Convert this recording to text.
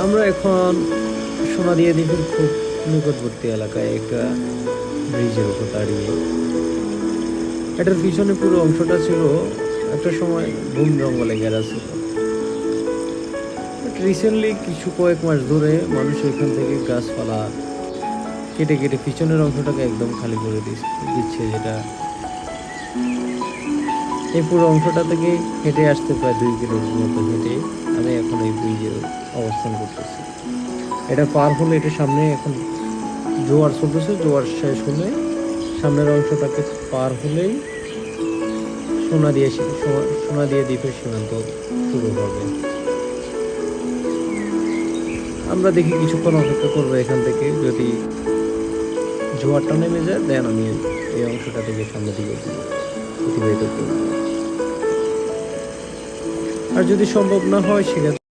আমরা এখন সোনাদিয়া দ্বীপের খুব নিকটবর্তী এলাকায় একটা ব্রিজের উপর দাঁড়িয়ে। এটার পিছনে পুরো অংশটা ছিল একটা সময় বন জঙ্গলে ঘেরা ছিল। রিসেন্টলি কয়েক মাস ধরে মানুষ এখান থেকে গাছপালা কেটে কেটে পিছনের অংশটাকে একদম খালি করে দিচ্ছে, যেটা এই পুরো অংশটা থেকে হেঁটে আসতে প্রায় 2 কিলোমিটার মতো হেঁটে আমি এখন এই ব্রিজে অবস্থান করতেছি। এটা পার হলে এটা সামনে এখন জোয়ার চলতেছে, জোয়ার শেষ হলে সামনের অংশটাকে পার হলেই সোনাদিয়া দ্বীপের সীমান্ত শুরু হবে। আমরা দেখি কিছুক্ষণ অপেক্ষা করবো এখান থেকে, যদি জোয়ারটা নেমে যায় দেন আমি এই অংশটা থেকে সামনের দিকে অতিবাহিত করব। আর যদি সম্ভব না হয় সেক্ষেত্রে